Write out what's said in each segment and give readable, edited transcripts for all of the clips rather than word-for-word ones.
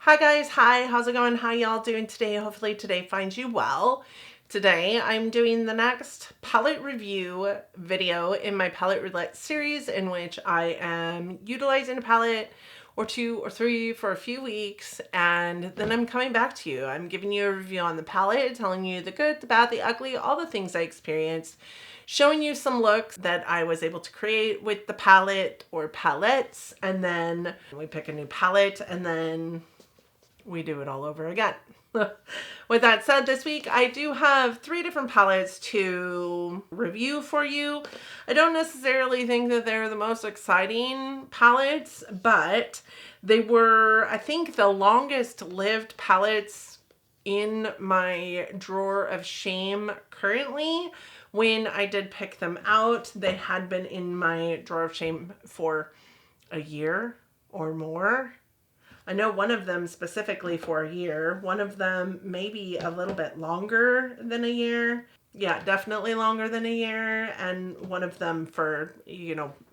Hi guys, hi, how's it going? How y'all doing today? Hopefully today finds you well. Today I'm doing the next palette review video in my palette roulette series, in which I am utilizing a palette or two or three for a few weeks, and then I'm coming back to you. I'm giving you a review on the palette, telling you the good, the bad, the ugly, all the things I experienced, showing you some looks that I was able to create with the palette or palettes, and then we pick a new palette and then we do it all over again. With that said, this week I do have 3 different palettes to review for you. I don't necessarily think that they're the most exciting palettes, but they were, I think, the longest lived palettes in my drawer of shame currently. When I did pick them out, they had been in my drawer of shame for a year or more. I know one of them specifically for a year. One of them maybe a little bit longer than a year. Yeah, definitely longer than a year. And one of them for,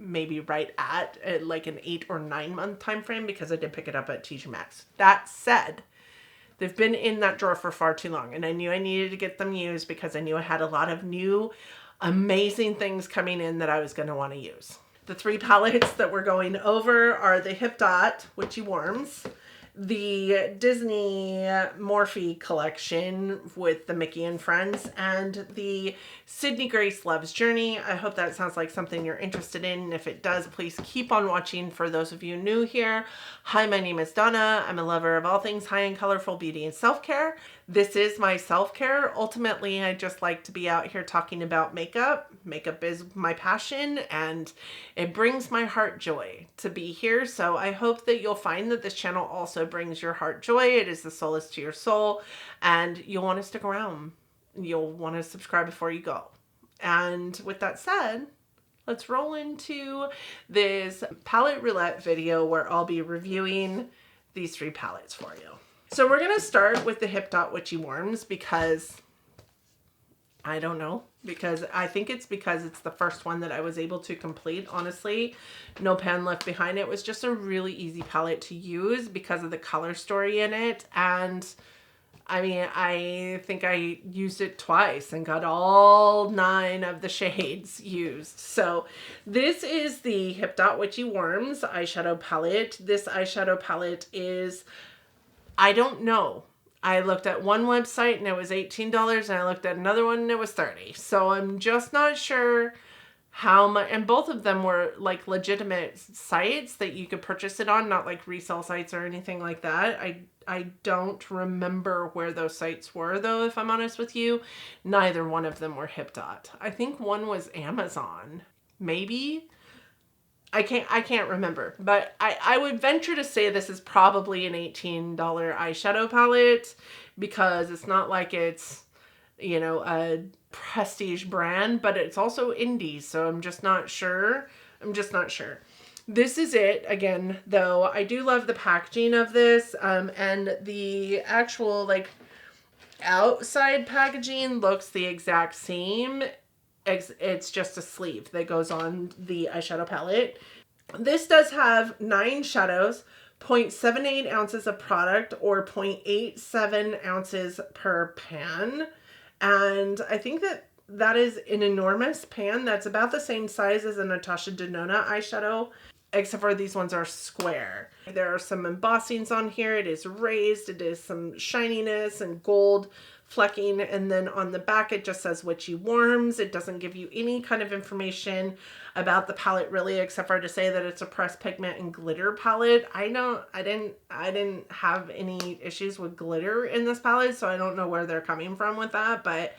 maybe right at like an 8 or 9 month time frame, because I did pick it up at TJ Maxx. That said, they've been in that drawer for far too long, and I knew I needed to get them used because I knew I had a lot of new amazing things coming in that I was going to want to use. The 3 palettes that we're going over are the Hipdot Witchy Worms, the Disney Morphe collection with the Mickey and Friends, and the Sydney Grace Loves Journey. I hope that sounds like something you're interested in. If it does, please keep on watching. For those of you new here, hi, my name is Donna. I'm a lover of all things high and colorful beauty and self-care. This is my self-care. Ultimately, I just like to be out here talking about makeup. Makeup is my passion, and it brings my heart joy to be here. So I hope that you'll find that this channel also brings your heart joy. It is the solace to your soul, and you'll want to stick around. You'll want to subscribe before you go. And with that said, let's roll into this palette roulette video where I'll be reviewing these 3 palettes for you. So we're going to start with the Hipdot Witchy Worms because I don't know, because I think it's because it's the first one that I was able to complete. Honestly, no pen left behind. It was just a really easy palette to use because of the color story in it. And I mean, I think I used it twice and got all 9 of the shades used. So this is the Hipdot Witchy Worms eyeshadow palette. This eyeshadow palette is, I don't know. I looked at one website and it was $18, and I looked at another one and it was $30. So I'm just not sure how much, and both of them were like legitimate sites that you could purchase it on, not like resale sites or anything like that. I don't remember where those sites were though, if I'm honest with you. Neither one of them were Hipdot. I think one was Amazon, maybe. I can't remember, but I would venture to say this is probably an $18 eyeshadow palette, because it's not like it's, a prestige brand, but it's also indie. So I'm just not sure. This is it again, though. I do love the packaging of this, and the actual like outside packaging looks the exact same. It's just a sleeve that goes on the eyeshadow palette. This does have 9 shadows, 0.78 ounces of product, or 0.87 ounces per pan. And I think that is an enormous pan. That's about the same size as a Natasha Denona eyeshadow, except for these ones are square. There are some embossings on here. It is raised. It is some shininess and gold flecking, and then on the back it just says Witchy Worms. It doesn't give you any kind of information about the palette really, except for to say that it's a pressed pigment and glitter palette. I didn't have any issues with glitter in this palette, so I don't know where they're coming from with that, but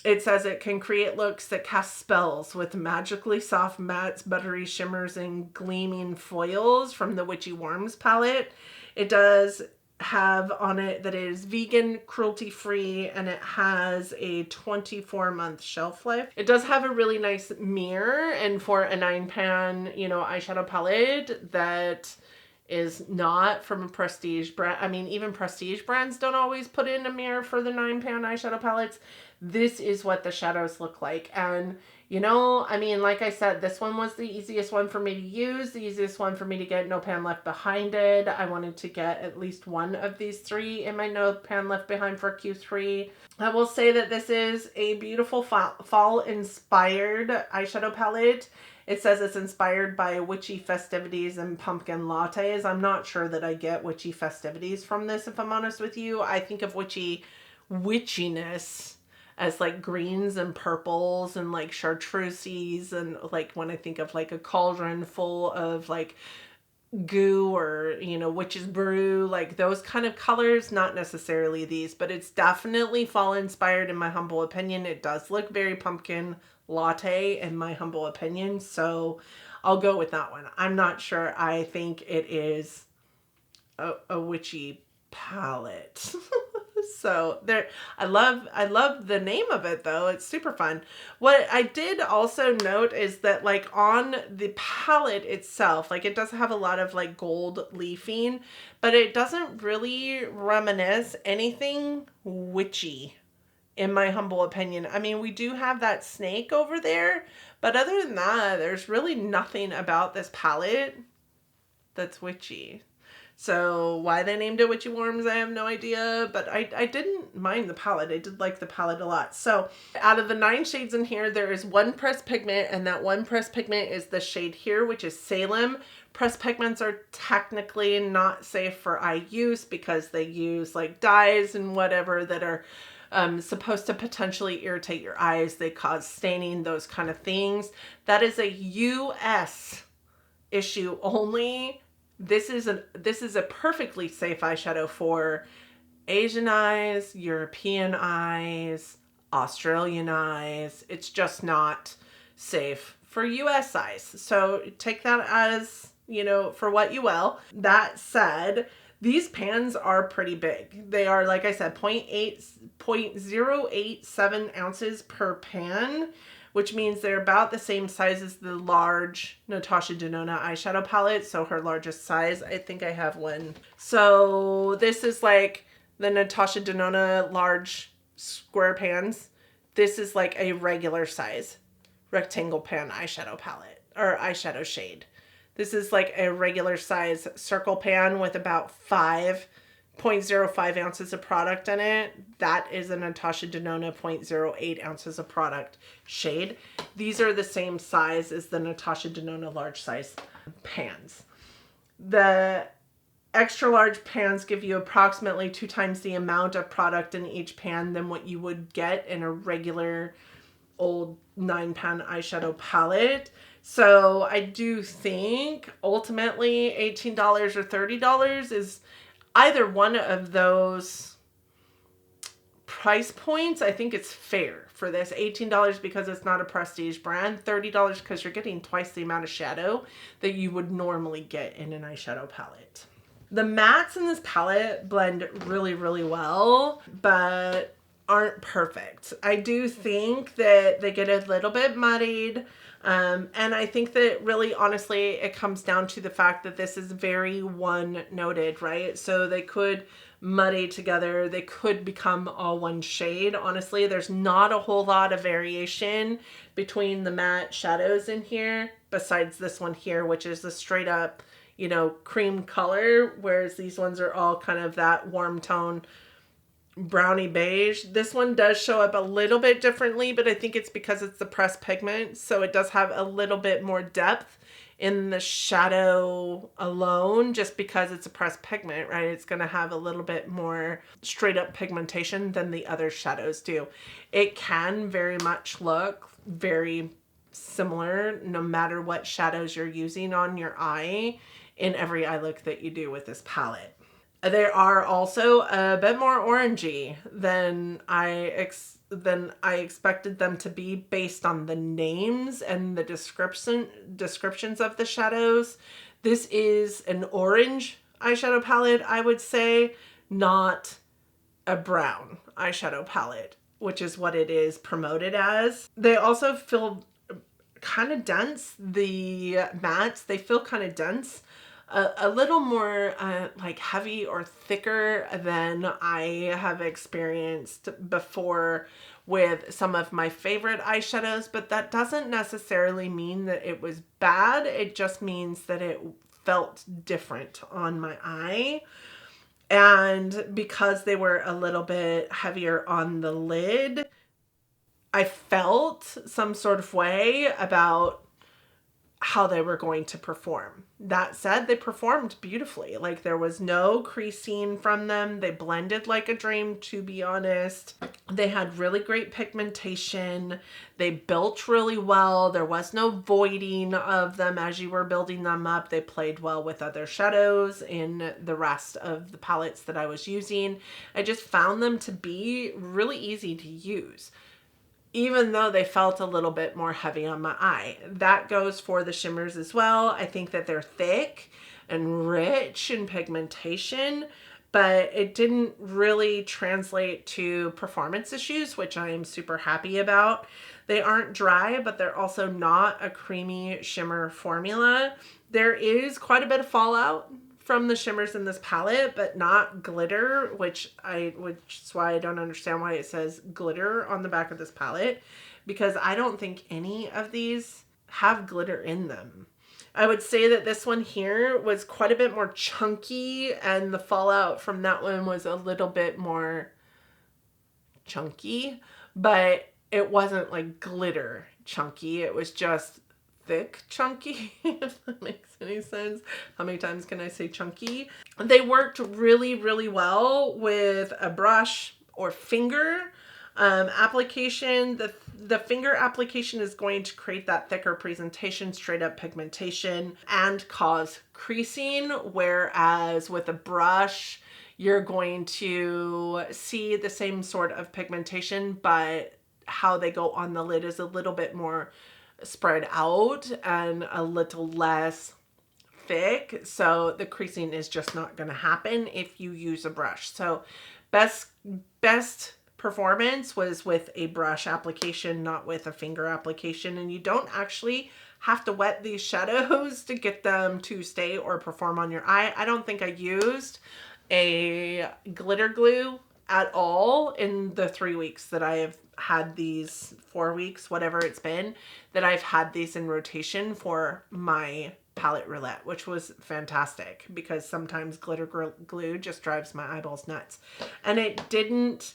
it says it can create looks that cast spells with magically soft mattes, buttery shimmers, and gleaming foils from the Witchy Worms palette. It does have on it that it is vegan, cruelty-free, and it has a 24-month shelf life. It does have a really nice mirror, and for a 9-pan, eyeshadow palette, that is not from a prestige brand. I mean, even prestige brands don't always put in a mirror for the 9-pan eyeshadow palettes. This is what the shadows look like. And, you know, I mean, like I said, this one was the easiest one for me to use, the easiest one for me to get no pan left behind it. I wanted to get at least one of these 3 in my no pan left behind for Q3. I will say that this is a beautiful fall inspired eyeshadow palette. It says it's inspired by witchy festivities and pumpkin lattes. I'm not sure that I get witchy festivities from this, if I'm honest with you. I think of witchiness as like greens and purples and like chartreuses, and like when I think of like a cauldron full of like goo or, you know, witch's brew, like those kind of colors. Not necessarily these, but it's definitely fall inspired in my humble opinion. It does look very pumpkin latte in my humble opinion, so I'll go with that one. I'm not sure. I think it is a witchy palette. So there, I love the name of it though. It's super fun. What I did also note is that like on the palette itself, like it does have a lot of like gold leafing, but it doesn't really reminisce anything witchy, in my humble opinion. I mean, we do have that snake over there, but other than that, there's really nothing about this palette that's witchy. So why they named it Witchy Worms, I have no idea, but I didn't mind the palette. I did like the palette a lot. So out of the 9 shades in here, there is 1 pressed pigment, and that 1 pressed pigment is the shade here, which is Salem. Pressed pigments are technically not safe for eye use because they use like dyes and whatever that are supposed to potentially irritate your eyes. They cause staining, those kind of things. That is a US issue only. This is a perfectly safe eyeshadow for Asian eyes, European eyes, Australian eyes. It's just not safe for US eyes. So take that as, you know, for what you will. That said, these pans are pretty big. They are, like I said, 0.087 ounces per pan, which means they're about the same size as the large Natasha Denona eyeshadow palette. So her largest size, I think I have one. So this is like the Natasha Denona large square pans. This is like a regular size rectangle pan eyeshadow palette or eyeshadow shade. This is like a regular size circle pan with about 5.05 ounces of product in it. That is a Natasha Denona 0.08 ounces of product shade. These are the same size as the Natasha Denona large size pans. The extra large pans give you approximately 2 times the amount of product in each pan than what you would get in a regular old 9-pan eyeshadow palette. So I do think ultimately $18 or $30 is either one of those price points. I think it's fair for this. $18 because it's not a prestige brand. $30 because you're getting twice the amount of shadow that you would normally get in an eyeshadow palette. The mattes in this palette blend really, really well, but aren't perfect. I do think that they get a little bit muddied. And I think that really, honestly, it comes down to the fact that this is very one-noted, right? So they could muddy together. They could become all one shade. Honestly, there's not a whole lot of variation between the matte shadows in here, besides this one here, which is the straight up, you know, cream color, whereas these ones are all kind of that warm tone brownie beige. This one does show up a little bit differently, but I think it's because it's the pressed pigment, so it does have a little bit more depth in the shadow alone, just because it's a pressed pigment, right? It's going to have a little bit more straight up pigmentation than the other shadows do. It can very much look very similar no matter what shadows you're using on your eye in every eye look that you do with this palette. They are also a bit more orangey than I expected them to be based on the names and the descriptions of the shadows. This is an orange eyeshadow palette, I would say, not a brown eyeshadow palette, which is what it is promoted as. They also feel kind of dense. The mattes, they feel kind of dense. a little more like heavy or thicker than I have experienced before with some of my favorite eyeshadows, but that doesn't necessarily mean that it was bad. It just means that it felt different on my eye. And because they were a little bit heavier on the lid, I felt some sort of way about how they were going to perform. That said, they performed beautifully. Like, there was no creasing from them. They blended like a dream, to be honest. They had really great pigmentation. They built really well. There was no voiding of them as you were building them up. They played well with other shadows in the rest of the palettes that I was using. I just found them to be really easy to use, even though they felt a little bit more heavy on my eye. That goes for the shimmers as well. I think that they're thick and rich in pigmentation, but it didn't really translate to performance issues, which I am super happy about. They aren't dry, but they're also not a creamy shimmer formula. There is quite a bit of fallout from the shimmers in this palette, but not glitter, which is why I don't understand why it says glitter on the back of this palette, because I don't think any of these have glitter in them. I would say that this one here was quite a bit more chunky, and the fallout from that one was a little bit more chunky, but it wasn't like glitter chunky. It was just thick chunky, if that makes any sense. How many times can I say chunky? They worked really, really well with a brush or finger application. The finger application is going to create that thicker presentation, straight up pigmentation, and cause creasing, whereas with a brush, you're going to see the same sort of pigmentation, but how they go on the lid is a little bit more spread out and a little less thick, so the creasing is just not going to happen if you use a brush. So best performance was with a brush application, not with a finger application, and you don't actually have to wet these shadows to get them to stay or perform on your eye. I don't think I used a glitter glue at all in the 3 weeks that I have had these, 4 weeks, whatever it's been, that I've had these in rotation for my palette roulette, which was fantastic because sometimes glitter glue just drives my eyeballs nuts. And I didn't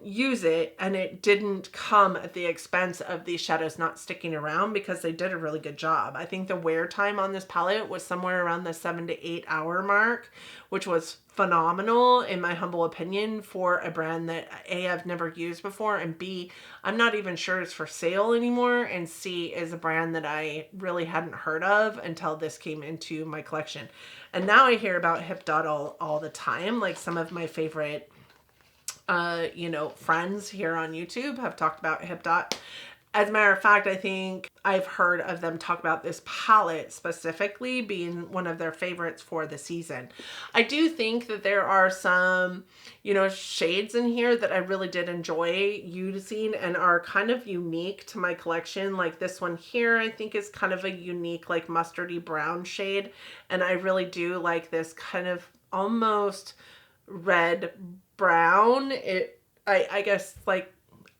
use it, and it didn't come at the expense of these shadows not sticking around, because they did a really good job. I think the wear time on this palette was somewhere around the 7 to 8 hour mark, which was phenomenal in my humble opinion for a brand that A, I've never used before, and B, I'm not even sure it's for sale anymore, and C, is a brand that I really hadn't heard of until this came into my collection. And now I hear about Hipdot all the time. Like, some of my favorite friends here on YouTube have talked about Hipdot. As a matter of fact, I think I've heard of them talk about this palette specifically being one of their favorites for the season. I do think that there are some, shades in here that I really did enjoy using and are kind of unique to my collection. Like this one here, I think is kind of a unique, like mustardy brown shade. And I really do like this kind of almost red brown. I guess like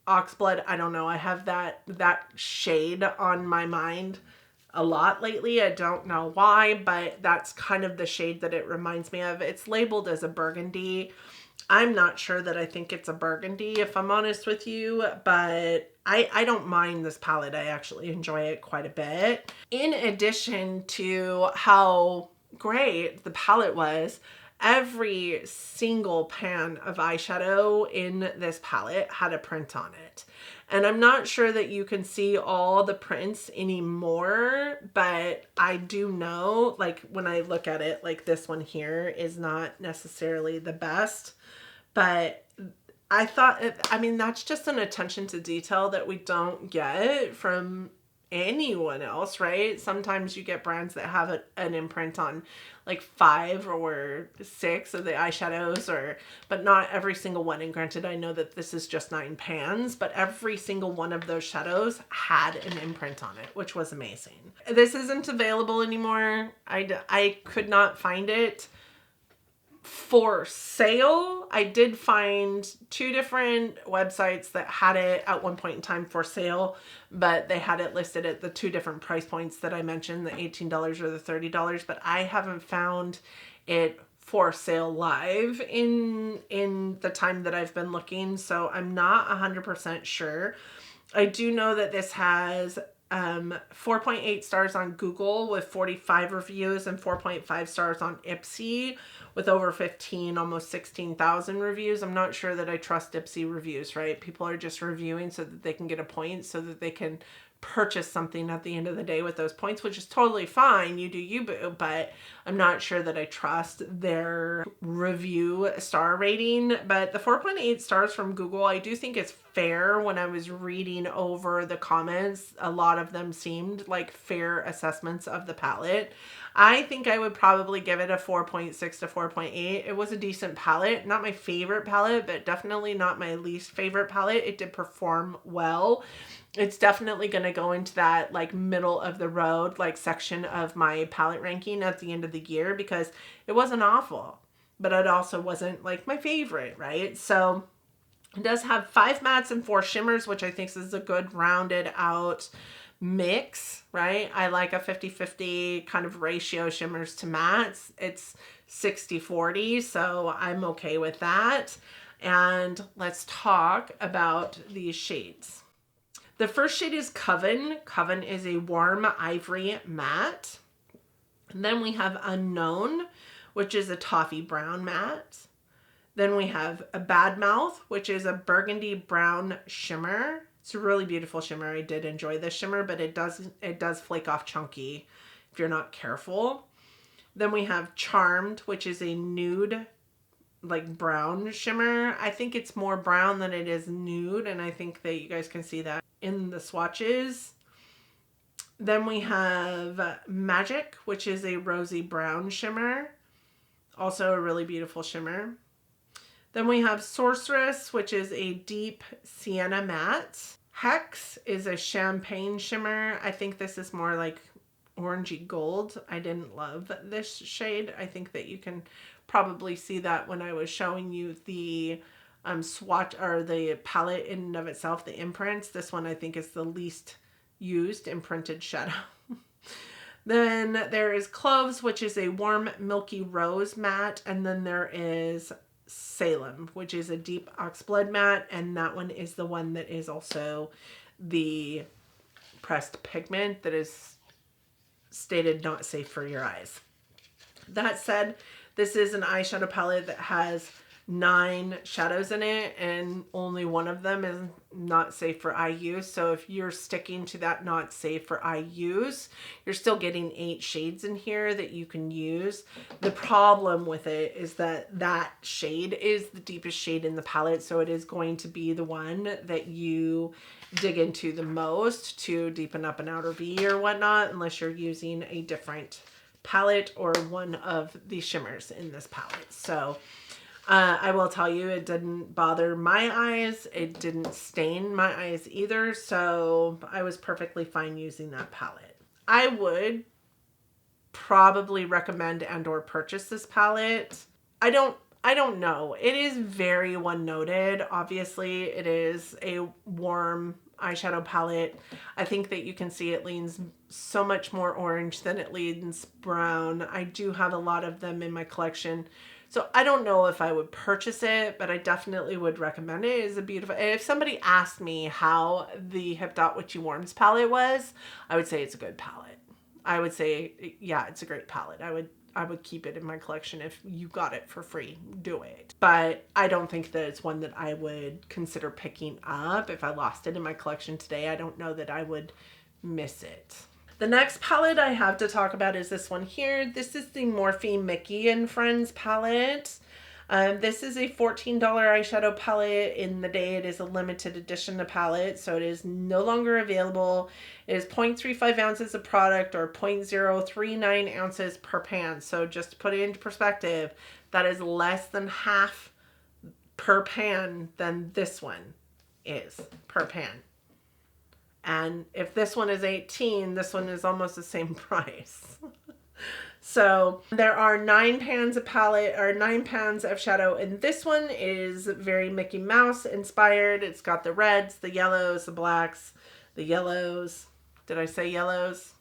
oxblood, I don't know. I have that shade on my mind a lot lately. I don't know why, but that's kind of the shade that it reminds me of. It's labeled as a burgundy. I'm not sure that I think it's a burgundy, if I'm honest with you, but I don't mind this palette. I actually enjoy it quite a bit. In addition to how great the palette was, every single pan of eyeshadow in this palette had a print on it. And I'm not sure that you can see all the prints anymore, but I do know, like when I look at it, like this one here is not necessarily the best, but I thought, that's just an attention to detail that we don't get from anyone else, right? Sometimes you get brands that have an imprint on like 5 or 6 of the eyeshadows, but not every single one. And granted, I know that this is just 9 pans, but every single one of those shadows had an imprint on it, which was amazing. This isn't available anymore. I could not find it for sale. I did find 2 different websites that had it at one point in time for sale, but they had it listed at the 2 different price points that I mentioned, the $18 or the $30, but I haven't found it for sale live in the time that I've been looking, so I'm not 100% sure. I do know that this has 4.8 stars on Google with 45 reviews and 4.5 stars on Ipsy with over 15, almost 16,000 reviews. I'm not sure that I trust Ipsy reviews, right? People are just reviewing so that they can get a point, so that they can purchase something at the end of the day with those points, which is totally fine. You do you, boo. But I'm not sure that I trust their review star rating. But the 4.8 stars from Google, I do think it's fair. When I was reading over the comments, a lot of them seemed like fair assessments of the palette. I think I would probably give it a 4.6 to 4.8. It was a decent palette. Not my favorite palette, but definitely not my least favorite palette. It did perform well. It's definitely going to go into that like middle of the road like section of my palette ranking at the end of the year, because it wasn't awful, but it also wasn't like my favorite, right? So it does have 5 mattes and 4 shimmers, which I think is a good rounded out mix, right? I like a 50-50 kind of ratio shimmers to mattes. It's 60-40, so I'm okay with that. And let's talk about these shades. The first shade is Coven. Coven is a warm ivory matte. And then we have Unknown, which is a toffee brown matte. Then we have a Bad Mouth, which is a burgundy brown shimmer. It's a really beautiful shimmer. I did enjoy this shimmer, but it does flake off chunky if you're not careful. Then we have Charmed, which is a nude like brown shimmer. I think it's more brown than it is nude, and I think that you guys can see that in the swatches. Then we have Magic, which is a rosy brown shimmer. Also a really beautiful shimmer. Then we have Sorceress, which is a deep sienna matte. Hex is a champagne shimmer. I think this is more like orangey gold. I didn't love this shade. I think that you can probably see that when I was showing you the swatch or the palette in and of itself, the imprints. This one I think is the least used imprinted shadow. Then there is Cloves, which is a warm milky rose matte, and then there is Salem, which is a deep oxblood matte, and that one is the one that is also the pressed pigment that is stated not safe for your eyes. That said, this is an eyeshadow palette that has 9 shadows in it, and only one of them is not safe for eye use. So if you're sticking to that not safe for eye use, you're still getting 8 shades in here that you can use. The problem with it is that that shade is the deepest shade in the palette, so it is going to be the one that you dig into the most to deepen up an outer V or whatnot, unless you're using a different palette or one of the shimmers in this palette. So I will tell you, it didn't bother my eyes. It didn't stain my eyes either. So I was perfectly fine using that palette. I would probably recommend and or purchase this palette. I don't know. It is very one noted. Obviously it is a warm eyeshadow palette. I think that you can see it leans so much more orange than it leans brown. I do have a lot of them in my collection. So I don't know if I would purchase it, but I definitely would recommend it. It is a beautiful, if somebody asked me how the Hipdot Witchy Warms palette was, I would say it's a good palette. I would say, yeah, it's a great palette. I would keep it in my collection. If you got it for free, do it. But I don't think that it's one that I would consider picking up. If I lost it in my collection today, I don't know that I would miss it. The next palette I have to talk about is this one here. This is the Morphe Mickey and Friends palette. This is a $14 eyeshadow palette. In the day, it is a limited edition palette, so it is no longer available. It is 0.35 ounces of product, or 0.039 ounces per pan. So just to put it into perspective, that is less than half per pan than this one is per pan. And if this one is 18, this one is almost the same price. So there are 9 pans of palette, or 9 pans of shadow, and this one is very Mickey Mouse inspired. It's got the reds, the yellows, the blacks, the yellows. Did I say yellows?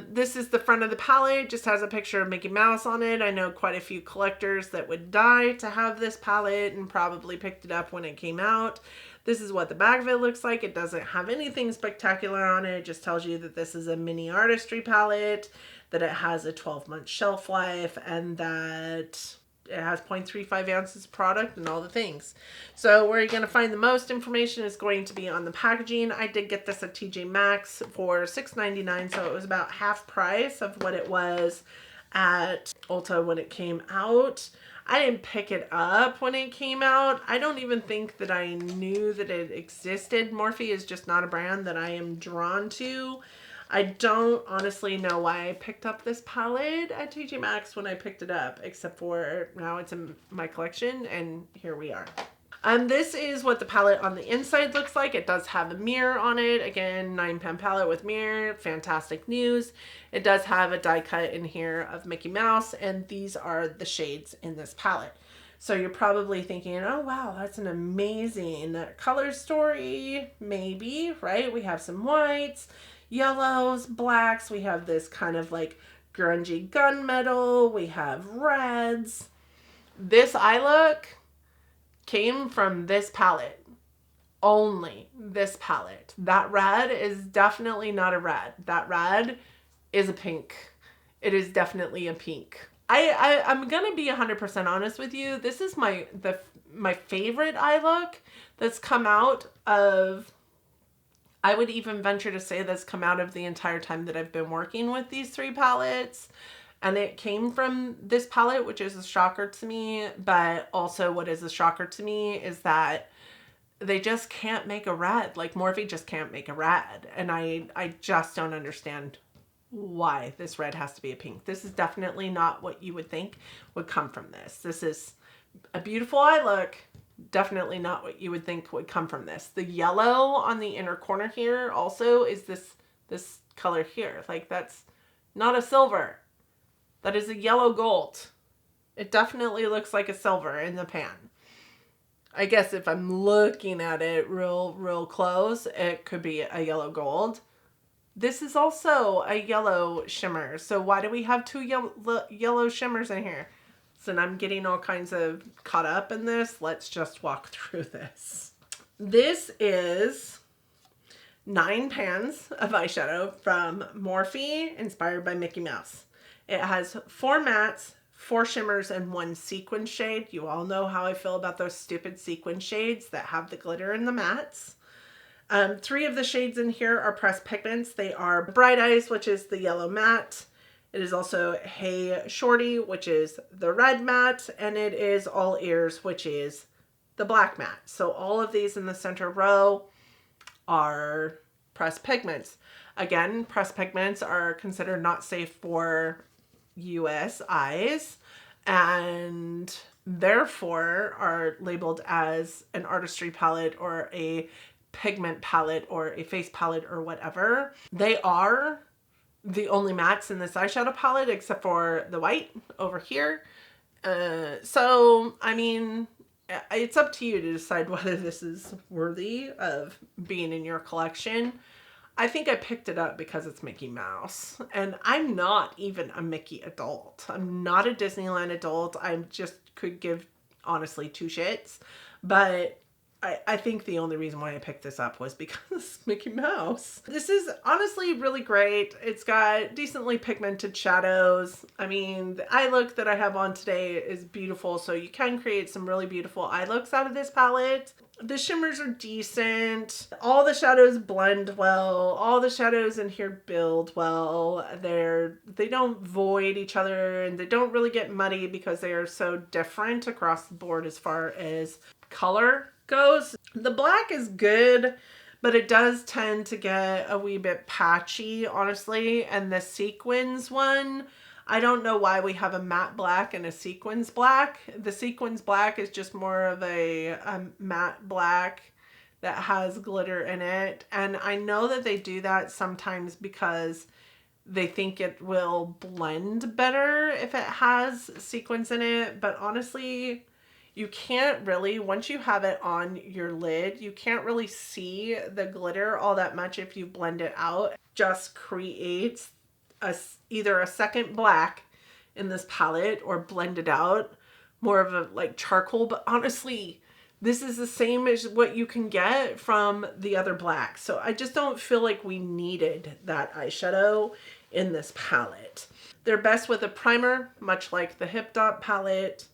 This is the front of the palette. Just has a picture of Mickey Mouse on it. I know quite a few collectors that would die to have this palette and probably picked it up when it came out. This is what the back of it looks like. It doesn't have anything spectacular on it. It just tells you that this is a mini artistry palette, that it has a 12-month shelf life, and that it has 0.35 ounces of product and all the things. So where you're going to find the most information is going to be on the packaging. I did get this at TJ Maxx for $6.99, so it was about half price of what it was at Ulta when it came out. I didn't pick it up when it came out. I don't even think that I knew that it existed. Morphe is just not a brand that I am drawn to. I don't honestly know why I picked up this palette at TJ Maxx when I picked it up, except for now it's in my collection, and here we are. This is what the palette on the inside looks like. It does have a mirror on it. Again, 9-pan palette with mirror. Fantastic news. It does have a die cut in here of Mickey Mouse, and these are the shades in this palette. So you're probably thinking, oh wow, that's an amazing color story. Maybe, right? We have some whites, yellows, blacks. We have this kind of like grungy gunmetal. We have reds. This eye look came from this palette. Only this palette. That red is definitely not a red. That red is a pink. It is definitely a pink. I'm gonna be 100% honest with you. This is my favorite eye look that's come out of, I would even venture to say that's come out of the entire time that I've been working with these 3 palettes. And it came from this palette, which is a shocker to me. But also what is a shocker to me is that they just can't make a red. Like Morphe just can't make a red. And I just don't understand why this red has to be a pink. This is definitely not what you would think would come from this. This is a beautiful eye look. Definitely not what you would think would come from this. The yellow on the inner corner here also is this color here. Like that's not a silver. That is a yellow gold. It definitely looks like a silver in the pan. I guess if I'm looking at it real close, it could be a yellow gold. This is also a yellow shimmer. So why do we have 2 yellow shimmers in here? So I'm getting all kinds of caught up in this. Let's just walk through this. This is 9 pans of eyeshadow from Morphe, inspired by Mickey Mouse. It has 4 mattes, 4 shimmers, and 1 sequin shade. You all know how I feel about those stupid sequin shades that have the glitter in the mattes. 3 of the shades in here are pressed pigments. They are Bright Eyes, which is the yellow matte. It is also Hey Shorty, which is the red matte. And it is All Ears, which is the black matte. So all of these in the center row are pressed pigments. Again, pressed pigments are considered not safe for US eyes, and therefore are labeled as an artistry palette or a pigment palette or a face palette or whatever. They are the only mattes in this eyeshadow palette except for the white over here. So, I mean, it's up to you to decide whether this is worthy of being in your collection. I think I picked it up because it's Mickey Mouse, and I'm not even a Mickey adult. I'm not a Disneyland adult. I just could give, honestly, 2 shits. But I think the only reason why I picked this up was because Mickey Mouse. This is honestly really great. It's got decently pigmented shadows. I mean, the eye look that I have on today is beautiful, so you can create some really beautiful eye looks out of this palette. The shimmers are decent. All the shadows blend well. All the shadows in here build well. They don't void each other, and they don't really get muddy because they are so different across the board as far as color goes. The black is good, but it does tend to get a wee bit patchy, honestly. And the sequins one, I don't know why we have a matte black and a sequins black. The sequins black is just more of a matte black that has glitter in it. And I know that they do that sometimes because they think it will blend better if it has sequins in it. But honestly, you can't really, once you have it on your lid, you can't really see the glitter all that much if you blend it out. It just creates either a second black in this palette or blend it out more of a like charcoal. But honestly, this is the same as what you can get from the other black. So I just don't feel like we needed that eyeshadow in this palette. They're best with a primer, much like the Hipdot palette.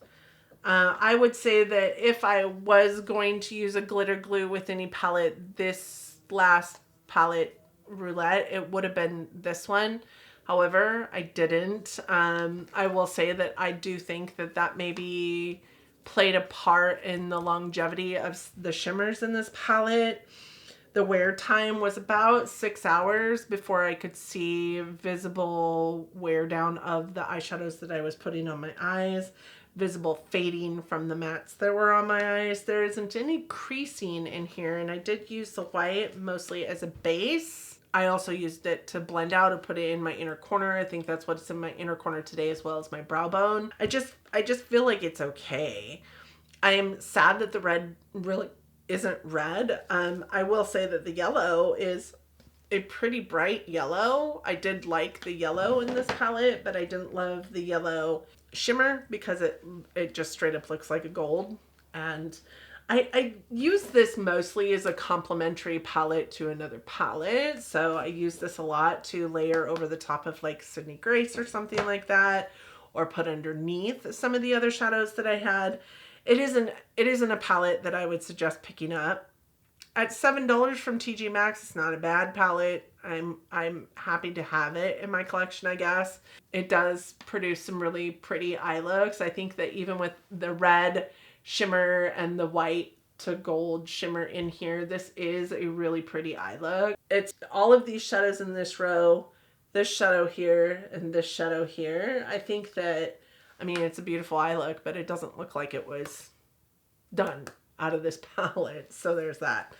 I would say that if I was going to use a glitter glue with any palette, this last palette, Roulette, it would have been this one. However, I didn't. I will say that I do think that that maybe played a part in the longevity of the shimmers in this palette. The wear time was about 6 hours before I could see visible wear down of the eyeshadows that I was putting on my eyes. Visible fading from the mattes that were on my eyes. There isn't any creasing in here, and I did use the white mostly as a base. I also used it to blend out and put it in my inner corner. I think that's what's in my inner corner today, as well as my brow bone. I just feel like it's okay. I am sad that the red really isn't red. I will say that the yellow is a pretty bright yellow. I did like the yellow in this palette, but I didn't love the yellow shimmer because it just straight up looks like a gold. And I use this mostly as a complementary palette to another palette. So I use this a lot to layer over the top of like Sydney Grace or something like that, or put underneath some of the other shadows that I had. It isn't a palette that I would suggest picking up. At $7 from TJ Maxx, it's not a bad palette. I'm happy to have it in my collection, I guess. It does produce some really pretty eye looks. I think that even with the red shimmer and the white to gold shimmer in here, this is a really pretty eye look. It's all of these shadows in this row, this shadow here, and this shadow here. I think that, I mean, it's a beautiful eye look, but it doesn't look like it was done out of this palette. So there's that.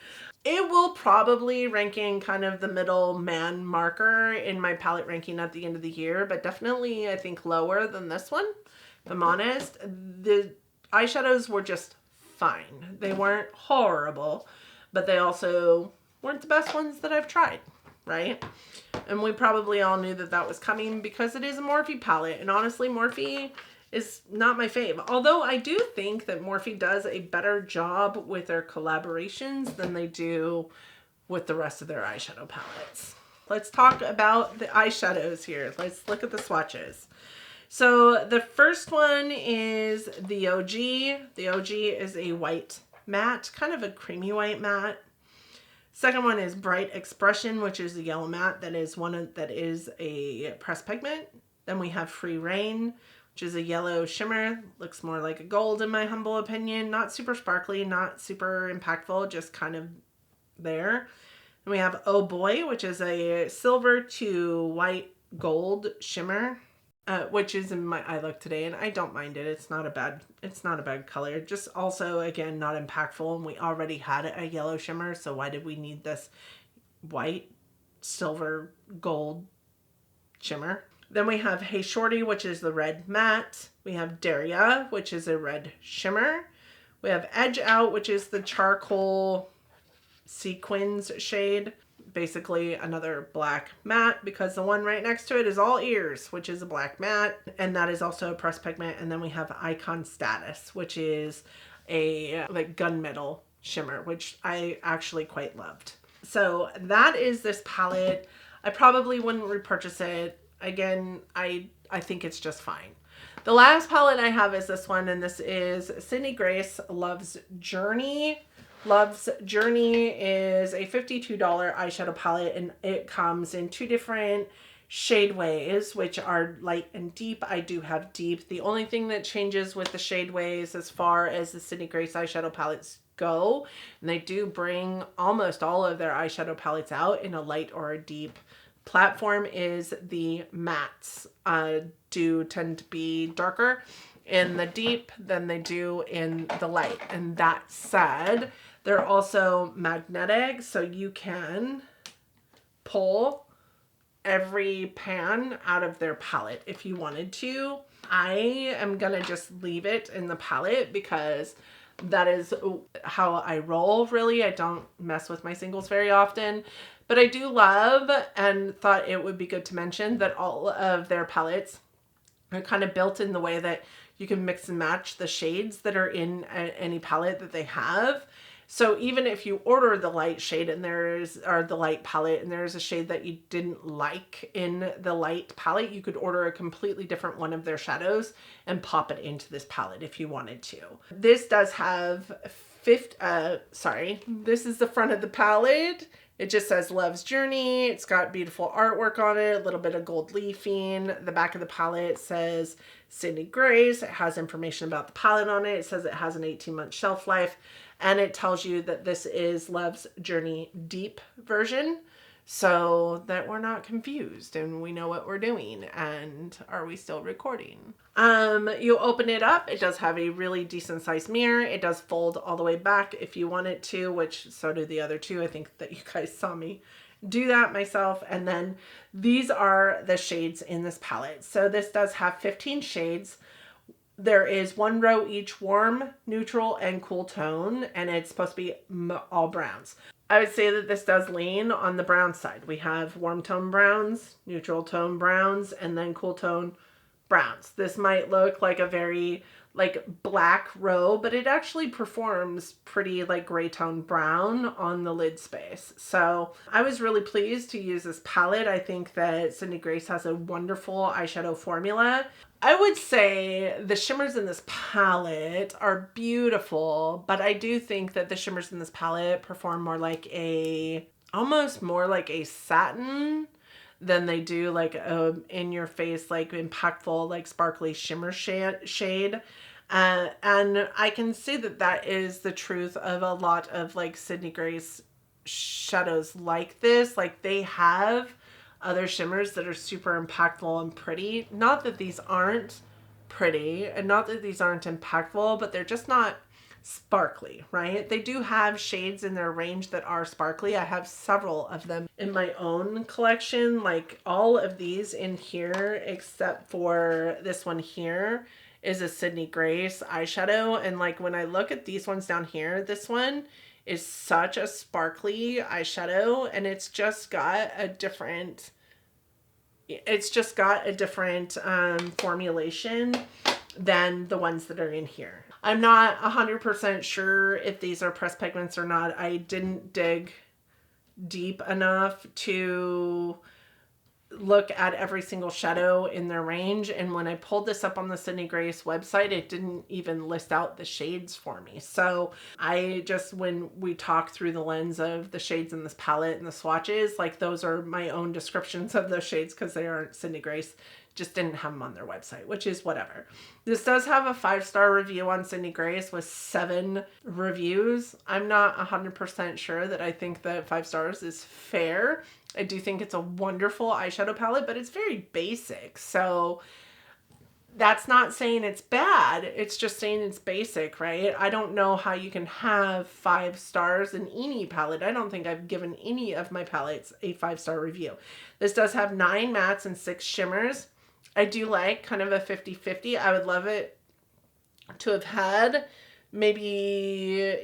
It will probably rank in kind of the middle man marker in my palette ranking at the end of the year, but definitely I think lower than this one, if I'm honest. The eyeshadows were just fine. They weren't horrible, but they also weren't the best ones that I've tried, right? And we probably all knew that that was coming because it is a Morphe palette. And honestly, Morphe is not my fave. Although I do think that Morphe does a better job with their collaborations than they do with the rest of their eyeshadow palettes. Let's talk about the eyeshadows here. Let's look at the swatches. So the first one is the OG. The OG is a white matte, kind of a creamy white matte. Second one is Bright Expression, which is a yellow matte that is a pressed pigment. Then we have Free Rain, which is a yellow shimmer. Looks more like a gold in my humble opinion. Not super sparkly, not super impactful, just kind of there. And we have Oh Boy, which is a silver to white gold shimmer. Which is in my eye look today, and I don't mind it. It's not a bad color. Just also, again, not impactful, and we already had a yellow shimmer, so why did we need this white, silver, gold shimmer? Then we have Hey Shorty, which is the red matte. We have Daria, which is a red shimmer. We have Edge Out, which is the charcoal sequins shade. Basically another black matte, because the one right next to it is All Ears, which is a black matte, and that is also a pressed pigment. And then we have Icon Status, which is a like gunmetal shimmer, which I actually quite loved. So that is this palette. I probably wouldn't repurchase it. Again, I think it's just fine. The last palette I have is this one, and this is Sydney Grace Loves Journey, Love's Journey is a $52 eyeshadow palette, and it comes in 2 different shade ways, which are light and deep. I do have deep. The only thing that changes with the shade ways as far as the Sydney Grace eyeshadow palettes go, and they do bring almost all of their eyeshadow palettes out in a light or a deep platform, is the mattes do tend to be darker in the deep than they do in the light. And that said, they're also magnetic, so you can pull every pan out of their palette if you wanted to. I am gonna just leave it in the palette because that is how I roll, really. I don't mess with my singles very often. But I do love, and thought it would be good to mention, that all of their palettes are kind of built in the way that you can mix and match the shades that are in any palette that they have. So even if you order the light shade and or the light palette, and there's a shade that you didn't like in the light palette, you could order a completely different one of their shadows and pop it into this palette if you wanted to. This does have this is the front of the palette. It just says Love's Journey. It's got beautiful artwork on it, a little bit of gold leafing. The back of the palette says Sydney Grace. It has information about the palette on it. It says it has an 18-month shelf life. And it tells you that this is Love's Journey Deep version, so that we're not confused and we know what we're doing. And are we still recording? You open it up. It does have a really decent sized mirror. It does fold all the way back if you want it to, which so do the other two. I think that you guys saw me do that myself. And then these are the shades in this palette. So this does have 15 shades. There is 1 row each warm, neutral, and cool tone, and it's supposed to be all browns. I would say that this does lean on the brown side. We have warm tone browns, neutral tone browns, and then cool tone browns. This might look like a very black row, but it actually performs pretty gray tone brown on the lid space. So I was really pleased to use this palette. I think that Sydney Grace has a wonderful eyeshadow formula. I would say the shimmers in this palette are beautiful, but I do think that the shimmers in this palette perform more almost more like a satin than they do in your face, impactful, sparkly shimmer shade. And I can see that that is the truth of a lot of Sydney Grace shadows like this. They have other shimmers that are super impactful and pretty. Not that these aren't pretty and not that these aren't impactful, but they're just not sparkly, right? They do have shades in their range that are sparkly. I have several of them in my own collection. All of these in here, except for this one here, is a Sydney Grace eyeshadow. And when I look at these ones down here, this one is such a sparkly eyeshadow, and it's just got a different formulation than the ones that are in here. I'm not 100% sure if these are pressed pigments or not. I didn't dig deep enough to look at every single shadow in their range, and when I pulled this up on the Sydney Grace website, it didn't even list out the shades for me. So I just, when we talk through the lens of the shades in this palette and the swatches, those are my own descriptions of those shades because they aren't Sydney Grace. Just didn't have them on their website, which is whatever. This does have a 5-star review on Sydney Grace with 7 reviews. I'm not 100% sure that I think that 5 stars is fair. I do think it's a wonderful eyeshadow palette, but it's very basic. So that's not saying it's bad. It's just saying it's basic, right? I don't know how you can have 5 stars in any palette. I don't think I've given any of my palettes a 5-star review. This does have 9 mattes and 6 shimmers. I do like kind of a 50-50. I would love it to have had maybe,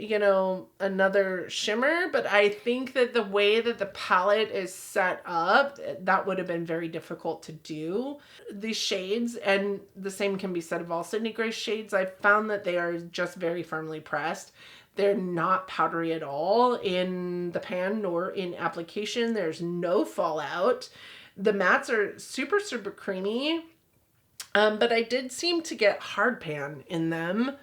another shimmer, but I think that the way that the palette is set up, that would have been very difficult to do. These shades, and the same can be said of all Sydney Grace shades, I found that they are just very firmly pressed. They're not powdery at all in the pan nor in application. There's no fallout. The mattes are super, super creamy, but I did seem to get hard pan in them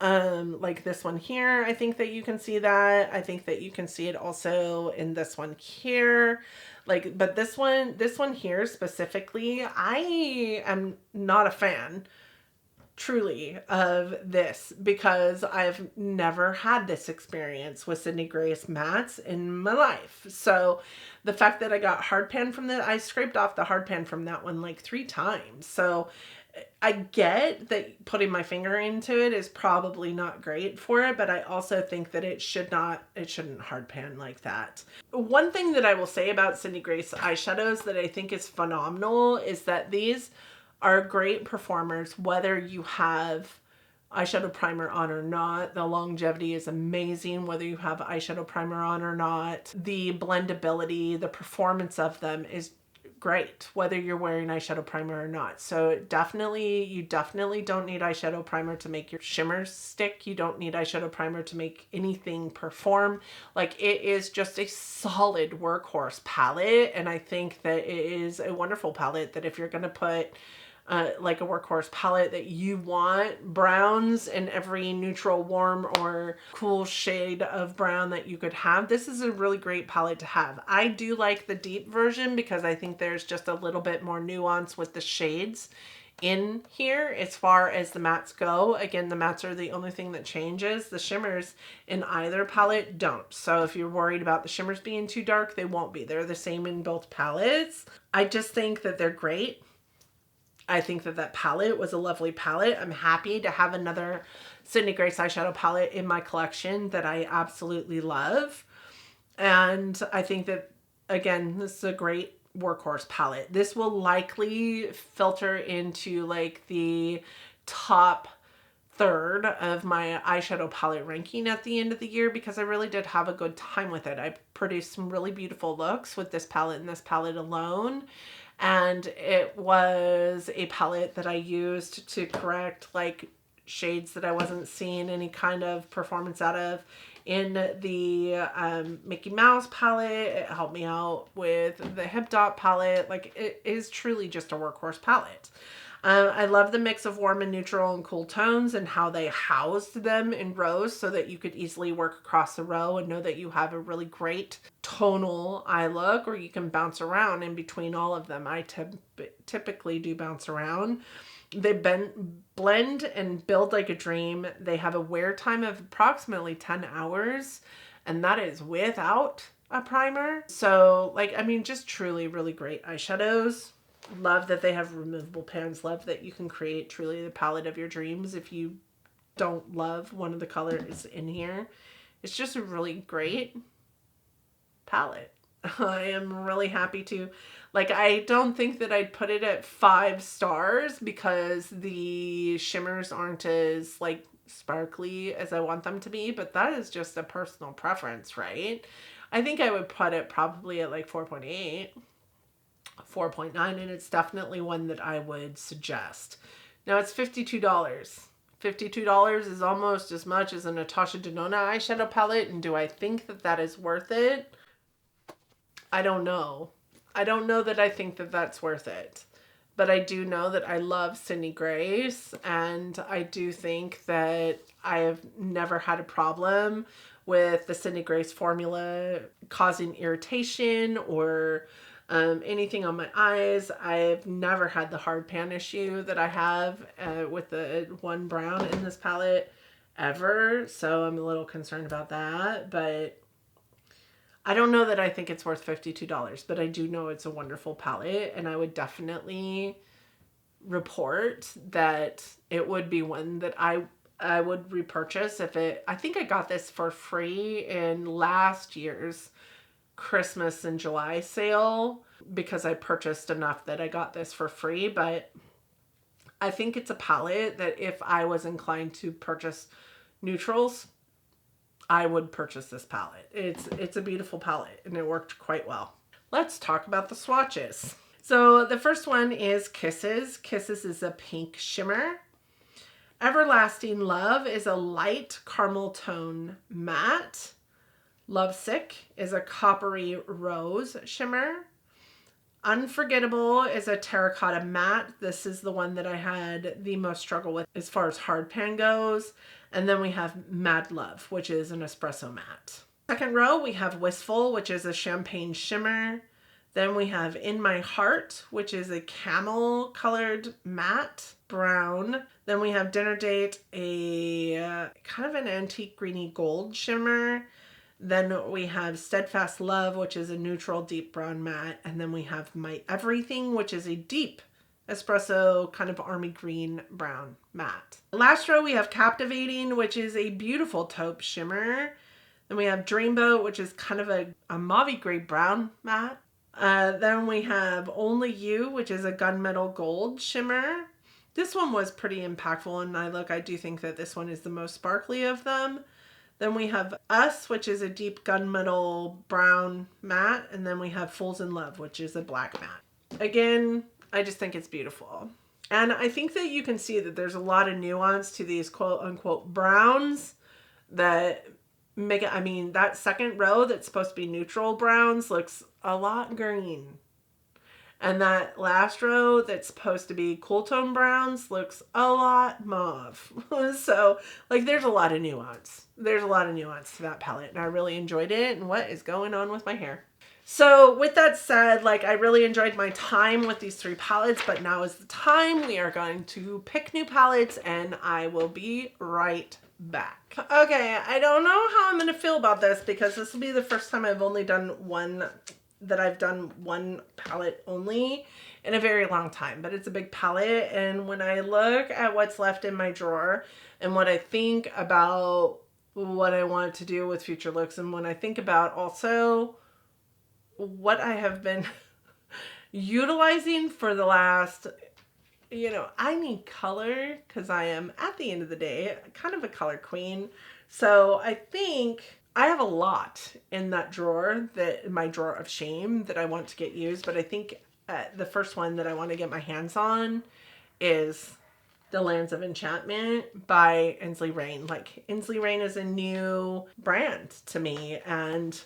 Like this one here, I think that you can see that. I think that you can see it also in this one here. Like, but this one here specifically, I am not a fan truly of this because I've never had this experience with Sydney Grace mattes in my life. So the fact that I got hard pan from that, I scraped off the hard pan from that one like 3 times. So I get that putting my finger into it is probably not great for it, but I also think that it shouldn't hard pan like that. One thing that I will say about Sydney Grace eyeshadows that I think is phenomenal is that these are great performers whether you have eyeshadow primer on or not. The longevity is amazing whether you have eyeshadow primer on or not. The blendability, the performance of them is great whether you're wearing eyeshadow primer or not. So you definitely don't need eyeshadow primer to make your shimmers stick. You don't need eyeshadow primer to make anything perform. Like, it is just a solid workhorse palette, and I think that it is a wonderful palette that if you're going to put like a workhorse palette that you want browns in every neutral, warm, or cool shade of brown that you could have, this is a really great palette to have. I do like the deep version because I think there's just a little bit more nuance with the shades in here as far as the mattes go. Again, the mattes are the only thing that changes. The shimmers in either palette don't. So if you're worried about the shimmers being too dark, they won't be. They're the same in both palettes. I just think that they're great. I think that that palette was a lovely palette. I'm happy to have another Sydney Grace eyeshadow palette in my collection that I absolutely love. And I think that, again, this is a great workhorse palette. This will likely filter into like the top third of my eyeshadow palette ranking at the end of the year because I really did have a good time with it. I produced some really beautiful looks with this palette and this palette alone. And it was a palette that I used to correct like shades that I wasn't seeing any kind of performance out of in the Mickey Mouse palette. It helped me out with the Hipdot palette. Like, it is truly just a workhorse palette. I love the mix of warm and neutral and cool tones and how they housed them in rows so that you could easily work across the row and know that you have a really great tonal eye look, or you can bounce around in between all of them. I typically do bounce around. They blend and build like a dream. They have a wear time of approximately 10 hours, and that is without a primer. So, like, I mean, just truly really great eyeshadows. Love that they have removable pans. Love that you can create truly the palette of your dreams if you don't love one of the colors in here. It's just a really great palette. I am really happy to, like, I don't think that I'd put it at 5 stars because the shimmers aren't as like sparkly as I want them to be, but that is just a personal preference, right? I think I would put it probably at like 4.8. 4.9, and it's definitely one that I would suggest. Now it's $52. $52 is almost as much as a Natasha Denona eyeshadow palette, and do I think that that is worth it? I don't know. I don't know that I think that that's worth it. But I do know that I love Sydney Grace, and I do think that I have never had a problem with the Sydney Grace formula causing irritation or anything on my eyes. I've never had the hard pan issue that I have with the one brown in this palette ever. So I'm a little concerned about that. But I don't know that I think it's worth $52. But I do know it's a wonderful palette. And I would definitely report that it would be one that I would repurchase if it... I think I got this for free in last year's Christmas and July sale because I purchased enough that I got this for free. But I think it's a palette that if I was inclined to purchase neutrals, I would purchase this palette. It's a beautiful palette and it worked quite well. Let's talk about the swatches. So the first one is Kisses. Kisses is a pink shimmer. Everlasting Love is a light caramel tone matte. Lovesick is a coppery rose shimmer. Unforgettable is a terracotta matte. This is the one that I had the most struggle with as far as hard pan goes. And then we have Mad Love, which is an espresso matte. Second row, we have Wistful, which is a champagne shimmer. Then we have In My Heart, which is a camel colored matte brown. Then we have Dinner Date, a kind of an antique greeny gold shimmer. Then we have Steadfast Love, which is a neutral deep brown matte. And then we have My Everything, which is a deep espresso kind of army green brown matte. Last row, we have Captivating, which is a beautiful taupe shimmer. Then we have Dreamboat, which is kind of a mauve gray brown matte. Then we have Only You, which is a gunmetal gold shimmer. This one was pretty impactful, and I do think that this one is the most sparkly of them. Then we have Us, which is a deep gunmetal brown matte. And then we have Fools in Love, which is a black matte. Again, I just think it's beautiful. And I think that you can see that there's a lot of nuance to these quote unquote browns that make it, I mean, that second row that's supposed to be neutral browns looks a lot green. And that last row that's supposed to be cool tone browns looks a lot mauve. So, like, there's a lot of nuance. There's a lot of nuance to that palette, and I really enjoyed it. And what is going on with my hair? So with that said, like, I really enjoyed my time with these 3 palettes, but now is the time we are going to pick new palettes, and I will be right back. Okay, I don't know how I'm going to feel about this because this will be the first time I've done one palette only in a very long time, but it's a big palette. And when I look at what's left in my drawer and what I think about what I want to do with future looks, and when I think about also what I have been utilizing for the last, I need color because I am, at the end of the day, kind of a color queen. So I think I have a lot in that drawer, my drawer of shame, that I want to get used. But I think the first one that I want to get my hands on is The Lands of Enchantment by Inslee Rain. Like, Inslee Rain is a new brand to me, and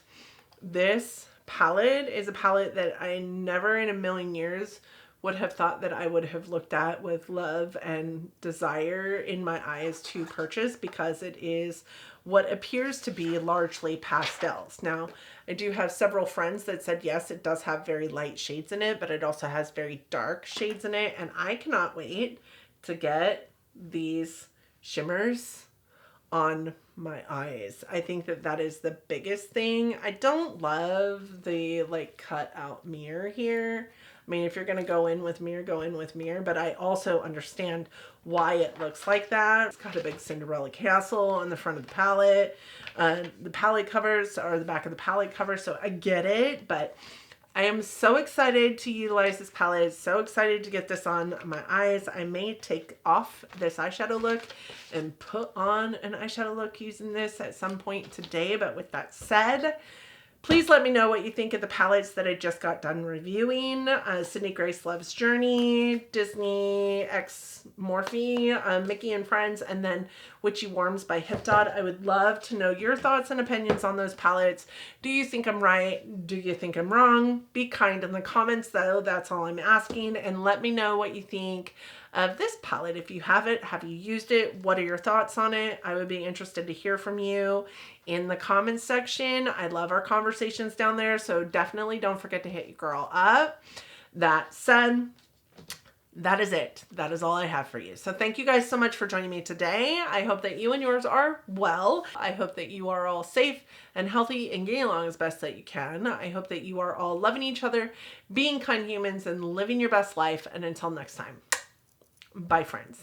this palette is a palette that I never in a million years would have thought that I would have looked at with love and desire in my eyes to purchase, because it is what appears to be largely pastels. Now, I do have several friends that said, yes, it does have very light shades in it, but it also has very dark shades in it. And I cannot wait to get these shimmers on my eyes. I think that that is the biggest thing. I don't love the like cut out mirror here. I mean, if you're going to go in with mirror, go in with mirror, but I also understand why it looks like that. It's got a big Cinderella castle on the front of the palette. The palette covers are the back of the palette cover, so I get it, but I am so excited to utilize this palette. So excited to get this on my eyes. I may take off this eyeshadow look and put on an eyeshadow look using this at some point today. But with that said, please let me know what you think of the palettes that I just got done reviewing. Sydney Grace Loves Journey, Disney X Morphe, Mickey and Friends, and then Witchy Warms by Hipdot. I would love to know your thoughts and opinions on those palettes. Do you think I'm right? Do you think I'm wrong? Be kind in the comments though. That's all I'm asking. And let me know what you think of this palette. If you have it, have you used it? What are your thoughts on it? I would be interested to hear from you in the comments section. I love our conversations down there, so definitely don't forget to hit your girl up. That said, that is it. That is all I have for you. So thank you guys so much for joining me today. I hope that you and yours are well. I hope that you are all safe and healthy and getting along as best that you can. I hope that you are all loving each other, being kind humans, and living your best life. And until next time, bye friends.